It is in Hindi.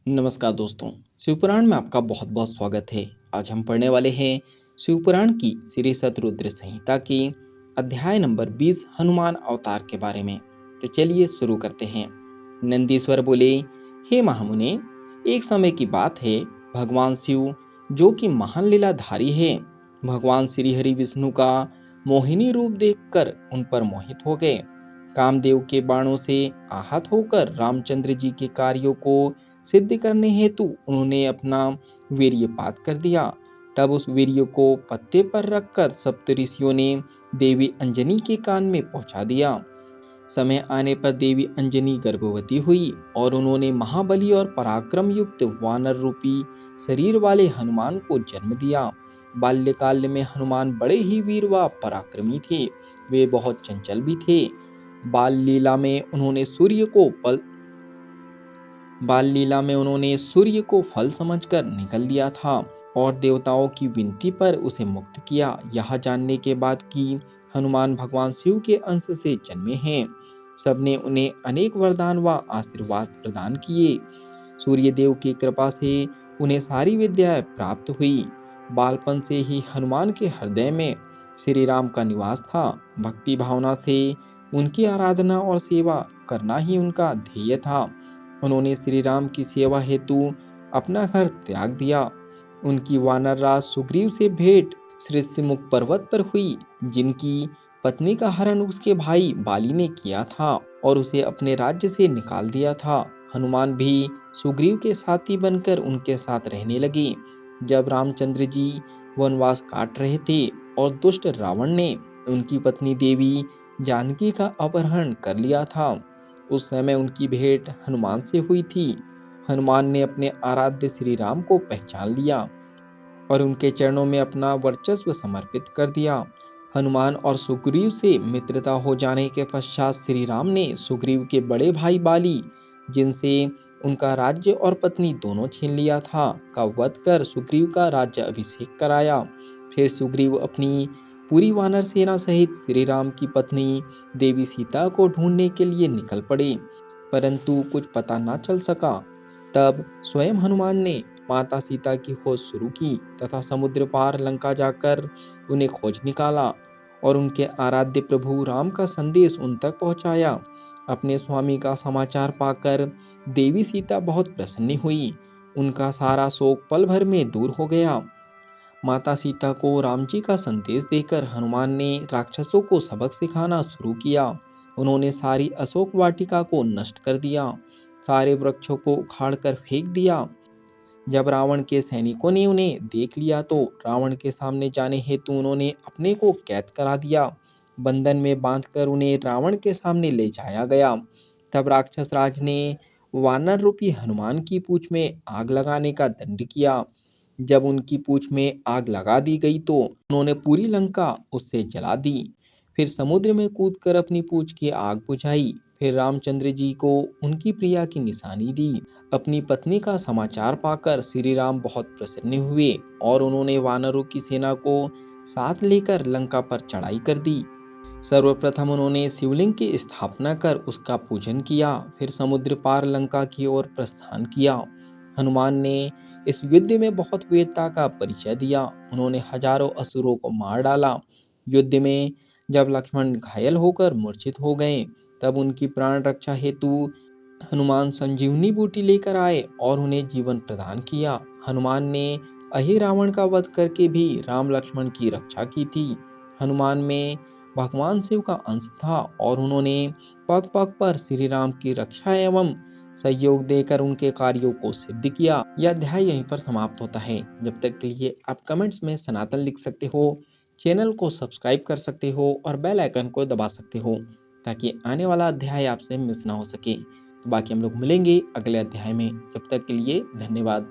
नमस्कार दोस्तों। शिवपुराण में आपका बहुत बहुत स्वागत है। आज हम पढ़ने वाले हैं शिवपुराण की श्री शतरुद्र संहिता की अध्याय नंबर 20 हनुमान अवतार के बारे में। तो चलिए शुरू करते हैं। नंदीश्वर बोले, हे महामुने, एक समय की बात है, भगवान शिव जो कि महान लीलाधारी है, भगवान श्री हरि विष्णु का मोहिनी रूप देखकर उन पर मोहित हो गए। कामदेव के बाणों से आहत होकर रामचंद्र जी के कार्यों को सिद्ध करने हेतु उन्होंने अपना वीर्यपात कर दिया। तब उस वीर्य को पत्ते पर रखकर सप्त ऋषियों ने देवी अंजनी के कान में पहुंचा दिया। समय आने पर देवी अंजनी गर्भवती हुई और उन्होंने महाबली और पराक्रम युक्त वानर रूपी शरीर वाले हनुमान को जन्म दिया। बाल्यकाल में हनुमान बड़े ही वीर व पराक्रमी थे। वे बहुत चंचल भी थे। बाल लीला में उन्होंने सूर्य को फल समझकर निकल लिया था और देवताओं की विनती पर उसे मुक्त किया। यह जानने के बाद कि हनुमान भगवान शिव के अंश से जन्मे हैं, सबने उन्हें अनेक वरदान व आशीर्वाद प्रदान किए। सूर्य देव की कृपा से उन्हें सारी विद्याएं प्राप्त हुई। बालपन से ही हनुमान के हृदय में श्री राम का निवास था। भक्ति भावना से उनकी आराधना और सेवा करना ही उनका ध्येय था। उन्होंने श्री राम की सेवा हेतु अपना घर त्याग दिया। उनकी वानर राज सुग्रीव से भेंट श्रीमुख पर्वत पर हुई, जिनकी पत्नी का हरण उसके भाई बाली ने किया था और उसे अपने राज्य से निकाल दिया था। हनुमान भी सुग्रीव के साथी बनकर उनके साथ रहने लगे। जब रामचंद्र जी वनवास काट रहे थे और दुष्ट रावण ने उनकी पत्नी देवी जानकी का अपहरण कर लिया था, उस समय उनकी भेंट हनुमान से हुई थी। हनुमान ने अपने आराध्य श्री राम को पहचान लिया और उनके चरणों में अपना वर्चस्व समर्पित कर दिया। हनुमान और सुग्रीव से मित्रता हो जाने के पश्चात श्री राम ने सुग्रीव के बड़े भाई बाली, जिनसे उनका राज्य और पत्नी दोनों छीन लिया था, का वध कर सुग्रीव का राज्य अभिषेक कराया। फिर सुग्रीव अपनी पूरी वानर सेना सहित श्री राम की पत्नी देवी सीता को ढूंढने के लिए निकल पड़े, परंतु कुछ पता न चल सका। तब स्वयं हनुमान ने माता सीता की खोज शुरू की तथा समुद्र पार लंका जाकर उन्हें खोज निकाला और उनके आराध्य प्रभु राम का संदेश उन तक पहुंचाया। अपने स्वामी का समाचार पाकर देवी सीता बहुत प्रसन्न हुई। उनका सारा शोक पल भर में दूर हो गया। माता सीता को राम जी का संदेश देकर हनुमान ने राक्षसों को सबक सिखाना शुरू किया। उन्होंने सारी अशोक वाटिका को नष्ट कर दिया, सारे वृक्षों को उखाड़कर फेंक दिया। जब रावण के सैनिकों ने उन्हें देख लिया तो रावण के सामने जाने हेतु उन्होंने अपने को कैद करा दिया। बंधन में बांधकर उन्हें रावण के सामने ले जाया गया। तब राक्षस राज ने वानर रूपी हनुमान की पूंछ में आग लगाने का दंड किया। जब उनकी पूंछ में आग लगा दी गई तो उन्होंने पूरी लंका उससे जला दी। फिर समुद्र में कूदकर अपनी पूंछ की आग बुझाई। फिर रामचंद्र जी को उनकी प्रिया की निशानी दी। अपनी पत्नी का समाचार पाकर श्री राम बहुत प्रसन्न हुए और उन्होंने वानरों की सेना को साथ लेकर लंका पर चढ़ाई कर दी। सर्वप्रथम उन्होंने शिवलिंग की स्थापना कर उसका पूजन किया, फिर समुद्र पार लंका की ओर प्रस्थान किया। हनुमान ने इस युद्ध में बहुत वीरता का परिचय दिया। उन्होंने हजारों असुरों को मार डाला। युद्ध में जब लक्ष्मण घायल होकर मूर्छित हो गए, तब उनकी प्राण रक्षा हेतु हनुमान संजीवनी बूटी लेकर आए और उन्हें जीवन प्रदान किया। हनुमान ने अहि रावण का वध करके भी राम लक्ष्मण की रक्षा की थी। हनुमान में भगवान शिव का अंश था और उन्होंने पग पग पर श्री राम की रक्षा एवं सहयोग देकर उनके कार्यों को सिद्ध किया। यह अध्याय यहीं पर समाप्त होता है। जब तक के लिए आप कमेंट्स में सनातन लिख सकते हो, चैनल को सब्सक्राइब कर सकते हो और बेल आइकन को दबा सकते हो, ताकि आने वाला अध्याय आपसे मिस ना हो सके। तो बाकी हम लोग मिलेंगे अगले अध्याय में। जब तक के लिए धन्यवाद।